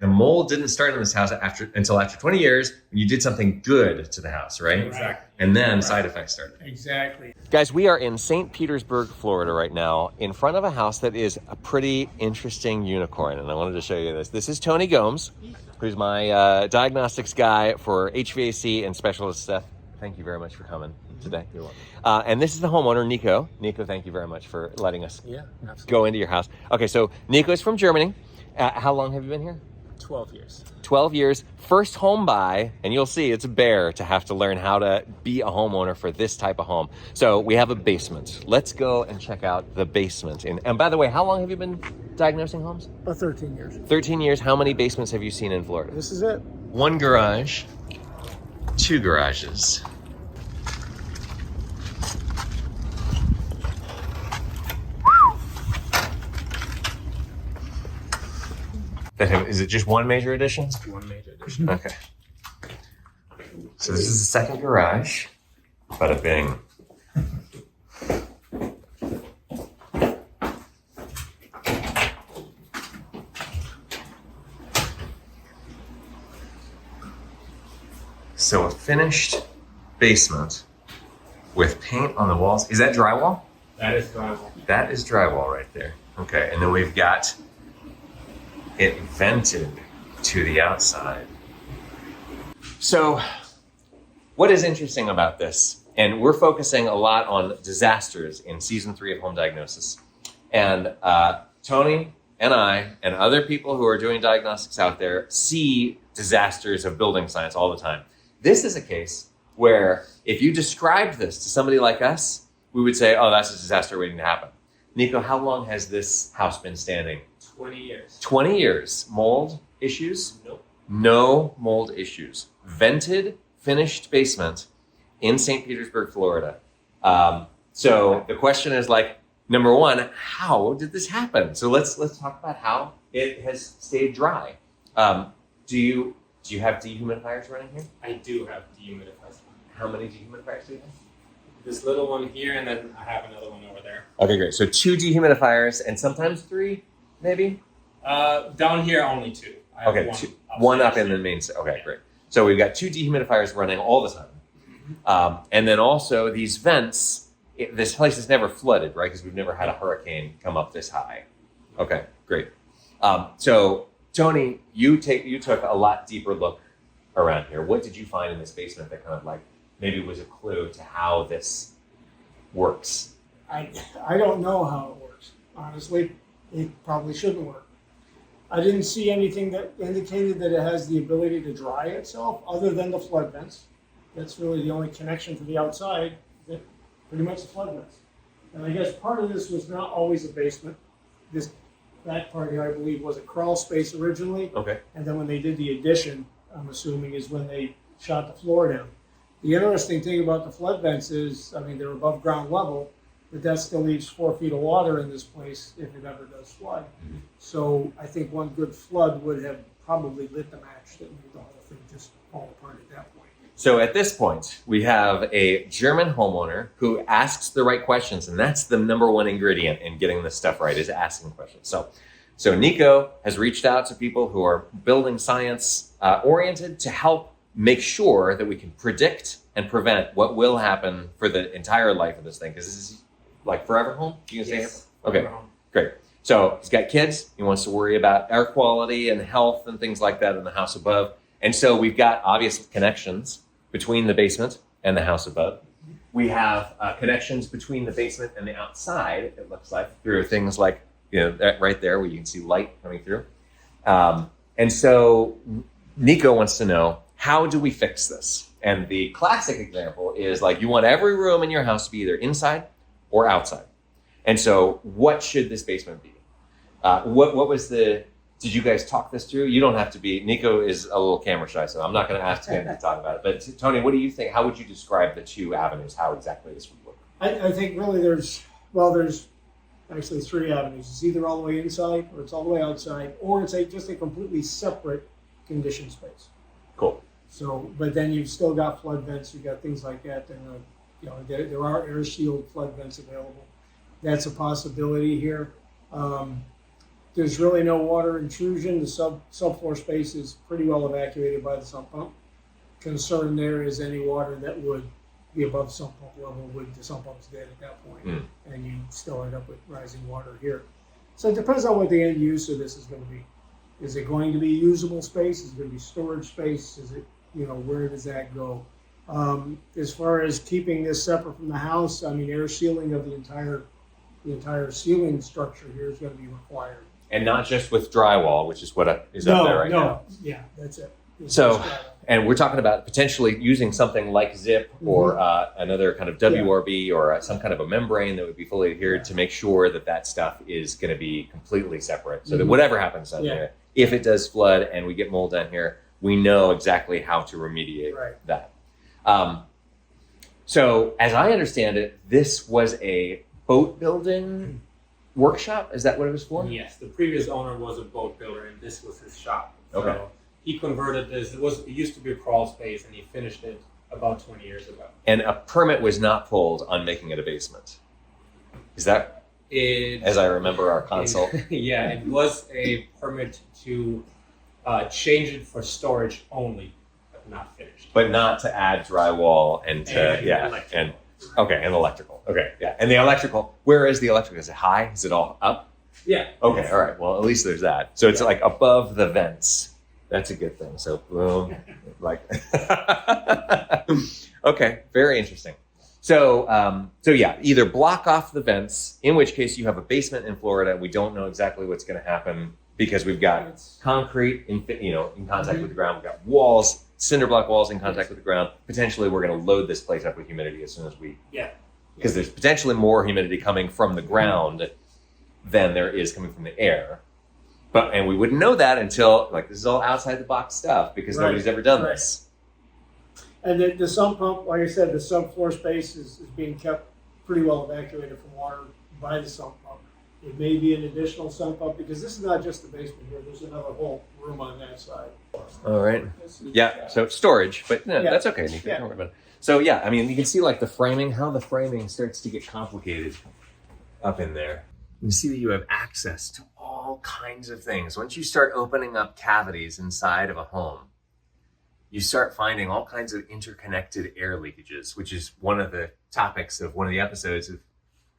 The mold didn't start in this house until after 20 years when you did something good to the house, right? Exactly. And then side effects started. Exactly. Guys, we are in St. Petersburg, Florida right now in front of a house that is a pretty interesting unicorn. And I wanted to show you this. This is Tony Gomes, who's my diagnostics guy for HVAC and specialist stuff. Thank you very much for coming today. You're welcome. And this is the homeowner, Niko. Niko, thank you very much for letting us absolutely. go into your house. Okay, so Niko is from Germany. How long have you been here? 12 years. 12 years, first home buy, and you'll see it's a bear to have to learn how to be a homeowner for this type of home. So we have a basement. Let's go and check out the basement. And by the way, how long have you been diagnosing homes? About 13 years. 13 years. How many basements have you seen in Florida? This is it. 1 garage, 2 garages. Is it just one major addition? One major addition. Okay. So this is the second garage. Bada bing. So a finished basement with paint on the walls. Is that drywall? That is drywall. That is drywall right there. Okay, and then we've got it vented to the outside. So what is interesting about this, and we're focusing a lot on disasters in season 3 of Home Diagnosis. And Tony and I and other people who are doing diagnostics out there see disasters of building science all the time. This is a case where if you described this to somebody like us, we would say, oh, that's a disaster waiting to happen. Niko, how long has this house been standing? 20 years. 20 years. Mold issues? Nope. No mold issues. Vented, finished basement in St. Petersburg, Florida. So the question is like, number one, how did this happen? So let's talk about how it has stayed dry. Do you have dehumidifiers running here? I do have dehumidifiers. How many dehumidifiers do you have? This little one here, and then I have another one over there. Okay, great. So 2 dehumidifiers and sometimes 3, maybe? Down here, only 2. I have Okay, one up in the main. Okay, great. So we've got 2 dehumidifiers running all the time. And then also these vents, this place is never flooded, right? Because we've never had a hurricane come up this high. Okay, great. So Tony, you took a lot deeper look around here. What did you find in this basement that kind of like maybe was a clue to how this works? I don't know how it works. Honestly, it probably shouldn't work. I didn't see anything that indicated that it has the ability to dry itself other than the flood vents. That's really the only connection to the outside, that pretty much the flood vents. And I guess part of this was not always a basement. This back part here, I believe, was a crawl space originally. Okay. And then when they did the addition, I'm assuming, is when they shot the floor down. The interesting thing about the flood vents is, I mean, they're above ground level, but that still leaves 4 feet of water in this place if it ever does flood. So I think one good flood would have probably lit the match that made the whole thing just fall apart at that point. So at this point, we have a German homeowner who asks the right questions, and that's the number one ingredient in getting this stuff right, is asking questions. So Niko has reached out to people who are building science oriented to help make sure that we can predict and prevent what will happen for the entire life of this thing. Because this is like forever home? You can stay here? Okay, great. So he's got kids. He wants to worry about air quality and health and things like that in the house above. And so we've got obvious connections between the basement and the house above. We have connections between the basement and the outside, it looks like, through things like, that right there where you can see light coming through. And so Niko wants to know, how do we fix this? And the classic example is like, you want every room in your house to be either inside or outside. And so what should this basement be? Did you guys talk this through? You don't have to be, Niko is a little camera shy, so I'm not going to ask him to talk about it. But Tony, what do you think? How would you describe the 2 avenues, how exactly this would work? I think really there's actually 3 avenues. It's either all the way inside, or it's all the way outside, or it's just a completely separate conditioned space. Cool. So, but then you've still got flood vents, you've got things like that, and there are air shield flood vents available. That's a possibility here. there's really no water intrusion. The subfloor space is pretty well evacuated by the sump pump. Concern there is any water that would be above sump pump level would the sump pump's dead at that point, and you still end up with rising water here. So it depends on what the end use of this is going to be. Is it going to be usable space? Is it going to be storage space? Is it, where does that go? As far as keeping this separate from the house, I mean, air sealing of the entire ceiling structure here is going to be required. And not just with drywall, which is what is up there right now. Yeah, that's it. So, and we're talking about potentially using something like zip or another kind of WRB or some kind of a membrane that would be fully adhered to make sure that that stuff is going to be completely separate. So that whatever happens down there, if it does flood and we get mold down here, we know exactly how to remediate that. So as I understand it, this was a boat building workshop. Is that what it was for? Yes, the previous owner was a boat builder, and this was his shop. Okay. So he converted this. It used to be a crawl space, and he finished it about 20 years ago. And a permit was not pulled on making it a basement. Is that, as I remember our consult? Yeah, it was a permit to change it for storage only, but not finished. But not to add drywall and electrical. Okay, yeah. And the electrical, where is the electrical? Is it high? Is it all up? Yeah. Okay, all right. Well, at least there's that. So it's like above the vents. That's a good thing. So, okay, very interesting. So yeah, either block off the vents, in which case you have a basement in Florida. We don't know exactly what's going to happen because we've got concrete in contact with the ground. We've got walls, cinder block walls in contact with the ground. Potentially, we're going to load this place up with humidity as soon as because there's potentially more humidity coming from the ground than there is coming from the air. And we wouldn't know that until, this is all outside the box stuff because nobody's ever done this. And the sump pump, like I said, the subfloor space is being kept pretty well evacuated from water by the sump pump. It may be an additional sump pump because this is not just the basement here. There's another whole room on that side. All right. Yeah, so storage, but that's okay, Niko. Don't worry about it. So yeah, I mean, you can see how the framing starts to get complicated up in there. You see that you have access to all kinds of things. Once you start opening up cavities inside of a home, you start finding all kinds of interconnected air leakages, which is one of the topics of one of the episodes of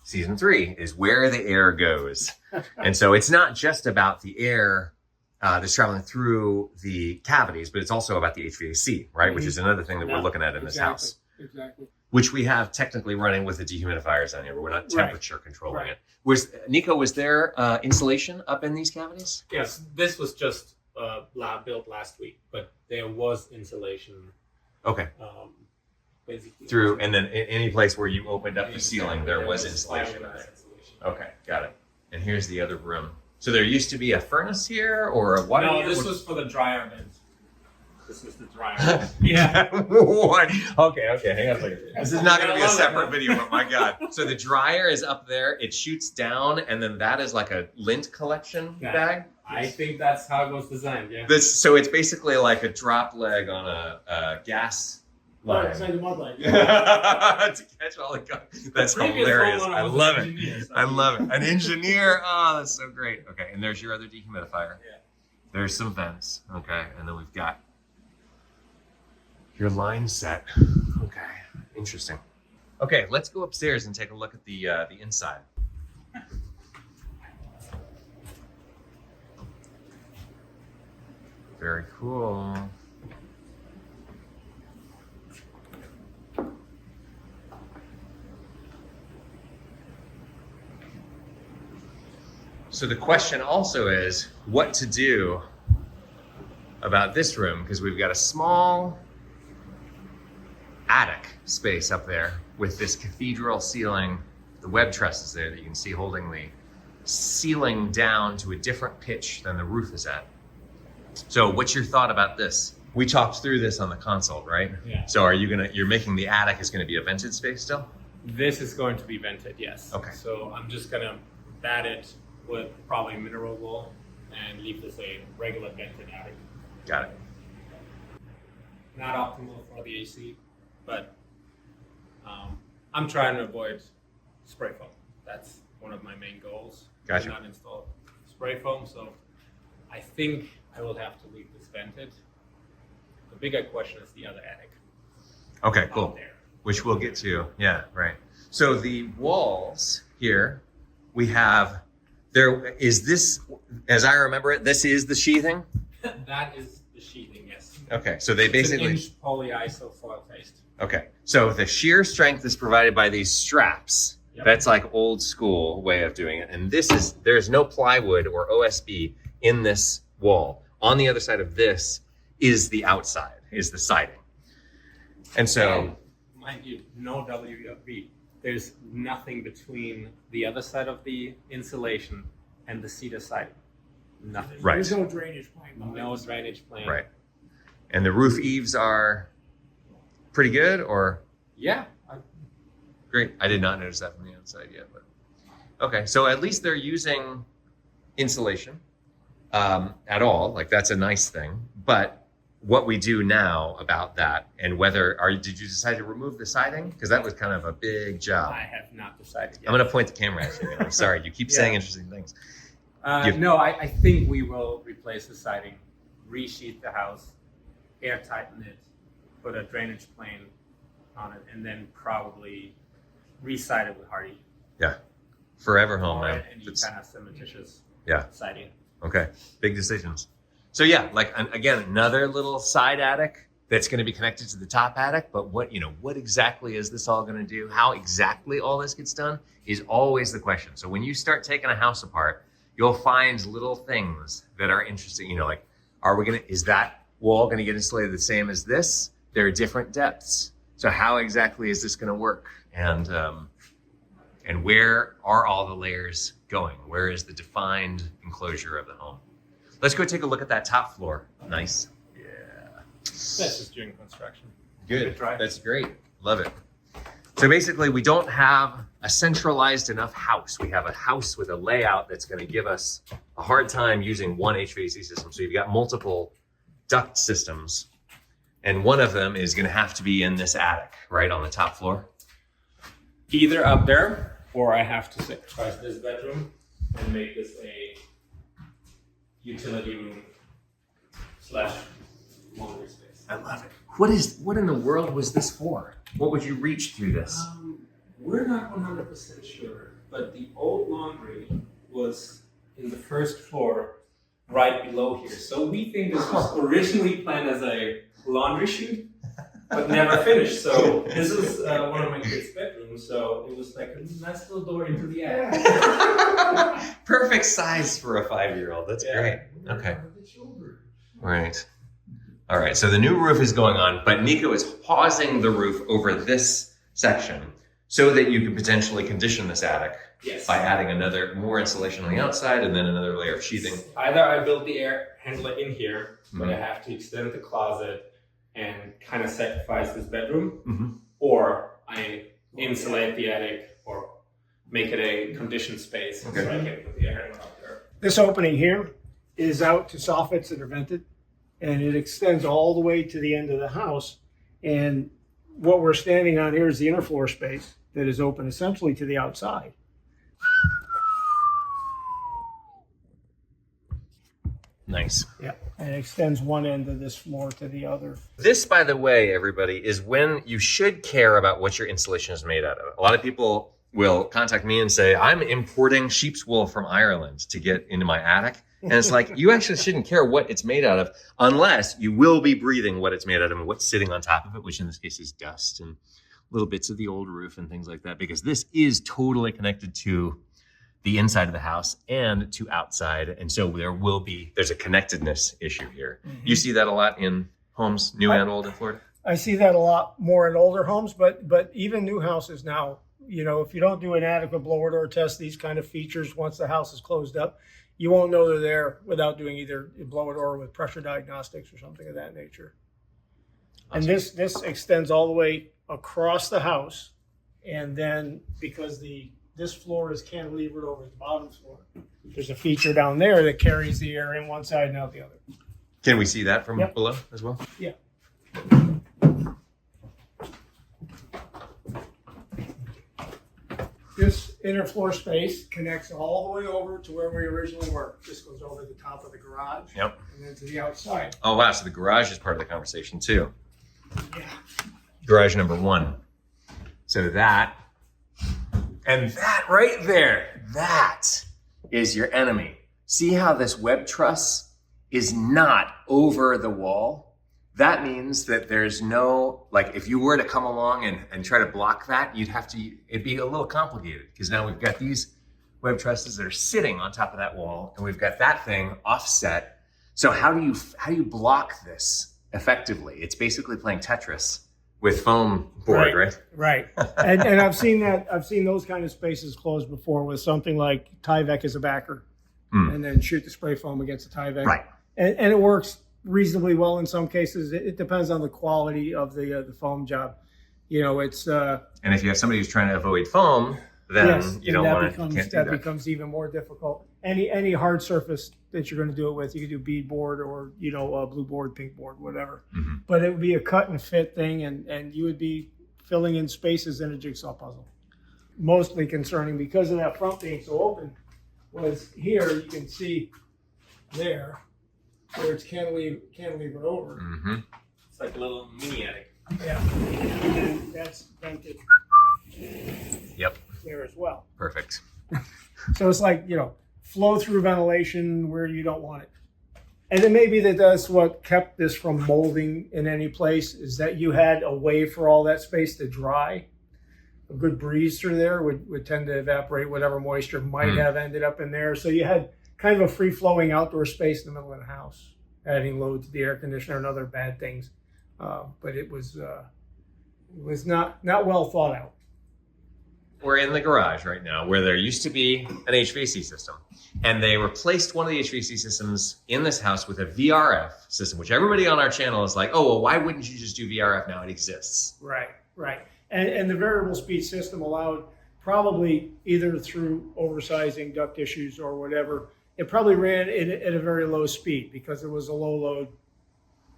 season 3 is where the air goes. And so it's not just about the air that's traveling through the cavities, but it's also about the HVAC, right? Which is another thing that we're looking at in this house. Exactly. Which we have technically running with the dehumidifiers on here, but we're not temperature controlling it. Niko, was there insulation up in these cavities? Yes, this was just built last week, but there was insulation. Okay. Basically. Through, and then any place where you opened up the ceiling, there was insulation there. Okay, got it. And here's the other room. So there used to be a furnace here or a water heater? No, this was for the dryer vent. This was the dryer. Yeah. What? Okay, hang on a second. This is not going to be a separate video, but my God. So the dryer is up there, it shoots down, and then that is like a lint collection bag? I think that's how it was designed, yeah. So it's basically like a drop leg on a gas line. It's like a mud line. To catch all the guns. That's hilarious. I love it. I love it. An engineer. Oh, that's so great. Okay, and there's your other dehumidifier. Yeah. There's some vents. Okay, and then we've got your line set. Okay, interesting. Okay, let's go upstairs and take a look at the inside. Very cool. So the question also is what to do about this room, because we've got a small attic space up there with this cathedral ceiling, the web trusses there that you can see holding the ceiling down to a different pitch than the roof is at. So what's your thought about this? We talked through this on the consult, right? Yeah. So you're making the attic is going to be a vented space still? This is going to be vented, yes. Okay. So I'm just going to bat it with probably mineral wool and leave this a regular vented attic. Got it. Not optimal for the AC, but I'm trying to avoid spray foam. That's one of my main goals. Gotcha. Not install spray foam. So I think I will have to leave this vented. The bigger question is the other attic. Okay, out cool. there. Which we'll get to. Yeah, right. So the walls here, we have, there is this, as I remember it, this is the sheathing. That is the sheathing, yes. Okay, so they basically, It's an inch polyiso foil faced. okay, so the shear strength is provided by these straps. Yep. That's like old school way of doing it. And this is, there's no plywood or OSB in this wall. On the other side of this is the outside, is the siding. And so, And, mind you, no WFB. There's nothing between the other side of the insulation and the cedar siding. Nothing. Right. There's no drainage plan. No drainage plan. right. And the roof eaves are pretty good or Yeah. great? I did not notice that from the outside yet, but okay. So at least they're using insulation at all. Like that's a nice thing. But what we do now about that and whether did you decide to remove the siding? Because that was kind of a big job. I have not decided yet. I'm going to point the camera at you again. I'm sorry. You keep saying interesting things. No, I think we will replace the siding, resheath the house, air tighten it, put a drainage plane on it, and then probably re-side it with hardy. Yeah. Forever home, Or man. any It's- kind of cementitious Yeah. siding. Okay, big decisions. So yeah, like again, another little side attic that's going to be connected to the top attic. But what exactly is this all going to do? How exactly all this gets done is always the question. So when you start taking a house apart, you'll find little things that are interesting. Like, is that wall going to get insulated the same as this? There are different depths. So how exactly is this going to work? And where are all the layers going? Where is the defined enclosure of the home? Let's go take a look at that top floor. Nice. Yeah. That's just during construction. Good. Try. That's great. Love it. So basically, we don't have a centralized enough house. We have a house with a layout that's going to give us a hard time using one HVAC system. So you've got multiple duct systems, and one of them is going to have to be in this attic, right on the top floor. Either up there, or I have to sacrifice this bedroom and make this a utility room / laundry space. I love it. What in the world was this for? What would you reach through this? We're not 100% sure, but the old laundry was in the first floor right below here. So we think this was originally planned as a laundry chute, but never finished. So this is one of my kids' bedrooms. So it was like a nice little door into the attic. Perfect size for a 5-year-old. That's great. Okay. Right. All right. So the new roof is going on, but Niko is pausing the roof over this section so that you can potentially condition this attic Yes. by adding more insulation on the outside and then another layer of sheathing. Either I build the air handler in here, but I have to extend the closet and kind of sacrifice this bedroom, or I insulate the attic or make it a conditioned space so I can put the air handler up there. This opening here is out to soffits that are vented, and it extends all the way to the end of the house. And what we're standing on here is the inner floor space that is open essentially to the outside. Nice. Yeah, and it extends one end of this floor to the other. This, by the way, everybody, is when you should care about what your insulation is made out of. A lot of people will contact me and say, I'm importing sheep's wool from Ireland to get into my attic. And it's like, you actually shouldn't care what it's made out of unless you will be breathing what it's made out of and what's sitting on top of it, which in this case is dust and little bits of the old roof and things like that, because this is totally connected to the inside of the house and to outside. And so there's a connectedness issue here. You see that a lot in homes, new and old in Florida? I see that a lot more in older homes, but even new houses now, if you don't do an adequate blower door test, these kind of features, once the house is closed up, you won't know they're there without doing either a blower door with pressure diagnostics or something of that nature. Awesome. And this extends all the way across the house. And then because this floor is cantilevered over the bottom floor, there's a feature down there that carries the air in one side and out the other. Can we see that from below as well? Yeah. This inner floor space connects all the way over to where we originally were. This goes over the top of the garage. Yep. And then to the outside. Oh, wow. So the garage is part of the conversation too. Yeah. Garage number 1. So that, and that right there, that is your enemy. See how this web truss is not over the wall? That means that there's no, like if you were to come along and try to block that, it'd be a little complicated because now we've got these web trusses that are sitting on top of that wall and we've got that thing offset. So how do you block this effectively? It's basically playing Tetris with foam board, right? Right. And I've seen those kind of spaces closed before with something like Tyvek as a backer and then shoot the spray foam against the Tyvek. Right. And it works reasonably well in some cases. It depends on the quality of the foam job. You know, it's and if you have somebody who's trying to avoid foam, then yes, you don't want to. Can't do that that. becomes even more difficult. Any hard surface that you're going to do it with, you can do bead board or blue board, pink board, whatever. Mm-hmm. But it would be a cut and fit thing, and you would be filling in spaces in a jigsaw puzzle. Mostly concerning because of that front being so open was here. You can see there where it's cantilevered over. Mm-hmm. It's like a little mini attic. Yeah, and then that's vented. Yep. There as well. Perfect. So it's like, flow through ventilation where you don't want it. And then maybe that's what kept this from molding in any place is that you had a way for all that space to dry. A good breeze through there would tend to evaporate whatever moisture might have ended up in there. So you had kind of a free-flowing outdoor space in the middle of the house, adding load to the air conditioner and other bad things. But it was not well thought out. We're in the garage right now where there used to be an HVAC system and they replaced one of the HVAC systems in this house with a VRF system, which everybody on our channel is like, oh, well, why wouldn't you just do VRF now? It exists. Right. And the variable speed system allowed probably either through oversizing duct issues or whatever, it probably ran at a very low speed because it was a low load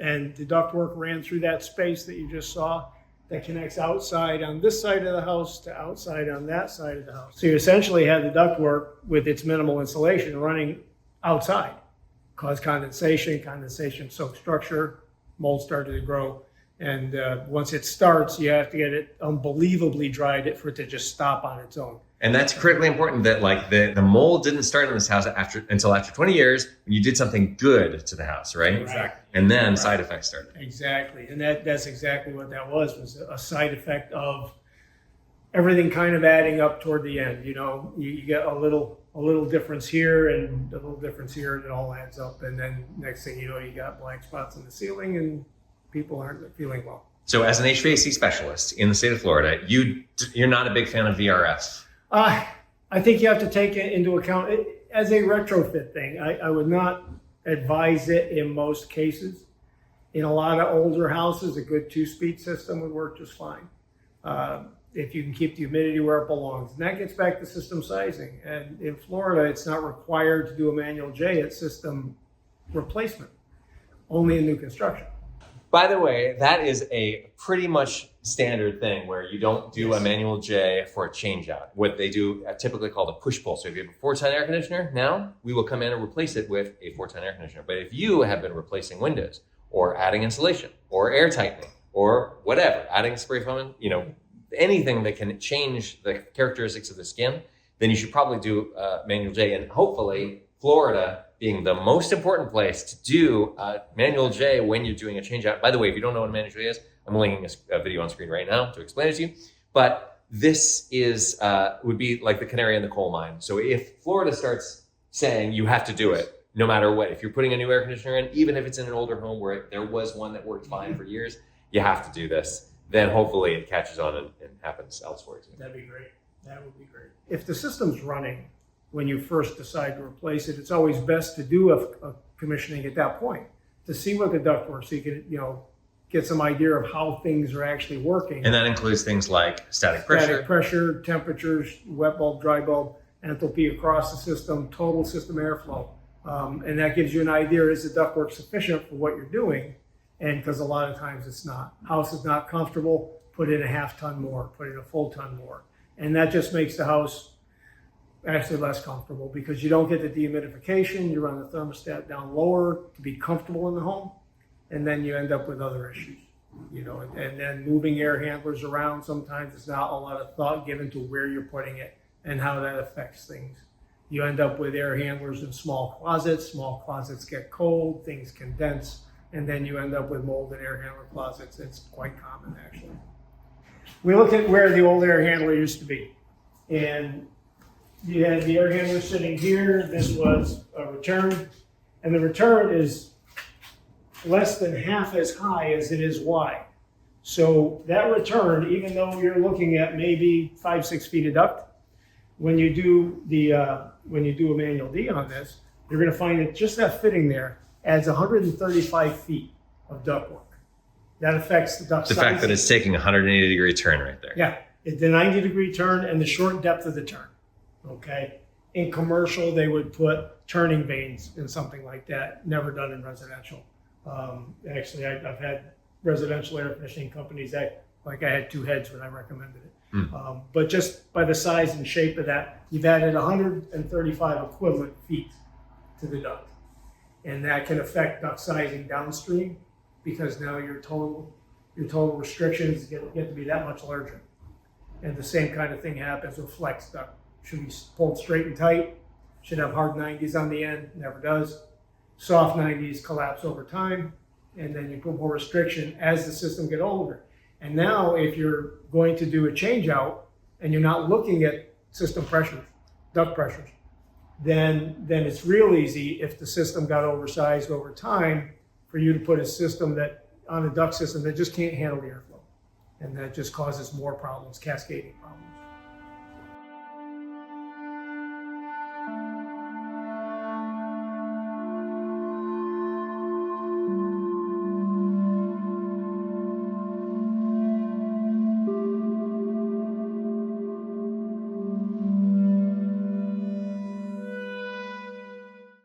and the ductwork ran through that space that you just saw that connects outside on this side of the house to outside on that side of the house. So you essentially had the ductwork with its minimal insulation running outside, cause condensation soaked structure, mold started to grow. And once it starts, you have to get it unbelievably dried for it to just stop on its own. And that's critically important that like the mold didn't start in this house until after 20 years when you did something good to the house, right? Exactly. And then side effects started. Exactly. And that's exactly what that was a side effect of everything kind of adding up toward the end. You get a little difference here and a little difference here, and it all adds up. And then next thing you know, you got black spots in the ceiling and people aren't feeling well. So as an HVAC specialist in the state of Florida, you're not a big fan of VRF. I think you have to take it into account as a retrofit thing. I would not advise it in most cases. In a lot of older houses, a good 2-speed system would work just fine. If you can keep the humidity where it belongs. And that gets back to system sizing. And in Florida, it's not required to do a manual J at system replacement, only in new construction. By the way, that is a pretty much standard thing where you don't do a manual J for a change out. What they do typically called a push pull. So if you have a 4-ton air conditioner, now we will come in and replace it with a 4-ton air conditioner. But if you have been replacing windows or adding insulation or air tightening or whatever, adding spray foam, anything that can change the characteristics of the skin, then you should probably do manual J. And hopefully Florida being the most important place to do manual J when you're doing a change out. By the way, if you don't know what a manual J is, I'm linking a video on screen right now to explain it to you. But this would be like the canary in the coal mine. So if Florida starts saying you have to do it, no matter what, if you're putting a new air conditioner in, even if it's in an older home where there was one that worked fine for years, you have to do this. Then hopefully it catches on and happens elsewhere too. That'd be great. That would be great. If the system's running, when you first decide to replace it, it's always best to do a commissioning at that point to see what the ductwork, so you can, get some idea of how things are actually working. And that includes things like static pressure, temperatures, wet bulb, dry bulb, enthalpy across the system, total system airflow. And that gives you an idea, is the ductwork sufficient for what you're doing? And because a lot of times it's not. House is not comfortable, put in a 0.5 ton more, put in a full ton more. And that just makes the house actually less comfortable because you don't get the dehumidification. You run the thermostat down lower to be comfortable in the home, and then you end up with other issues. And then moving air handlers around, sometimes it's not a lot of thought given to where you're putting it and how that affects things. You end up with air handlers in small closets. Small closets get cold, things condense, and then you end up with mold in air handler closets. It's quite common, actually. We look at where the old air handler used to be, and you had the air handler sitting here. This was a return, and the return is less than half as high as it is wide. So that return, even though you're looking at maybe 5-6 feet of duct, when you do a manual D on this, you're going to find that just that fitting there adds 135 feet of ductwork. That affects the duct The size. fact that it's taking a 180-degree turn right there. Yeah, the 90-degree turn and the short depth of the turn. Okay. In commercial, they would put turning vanes in something like that. Never done in residential. Actually, I've had residential air conditioning companies that, like, I had 2 heads when I recommended it. But just by the size and shape of that, you've added 135 equivalent feet to the duct. And that can affect duct sizing downstream because now your total restrictions get to be that much larger. And the same kind of thing happens with flex duct. Should be pulled straight and tight, should have hard 90s on the end, never does. Soft 90s collapse over time, and then you put more restriction as the system gets older. And now if you're going to do a change out and you're not looking at system pressures, duct pressures, then it's real easy if the system got oversized over time for you to put a system on a duct system that just can't handle the airflow. And that just causes more problems, cascading problems.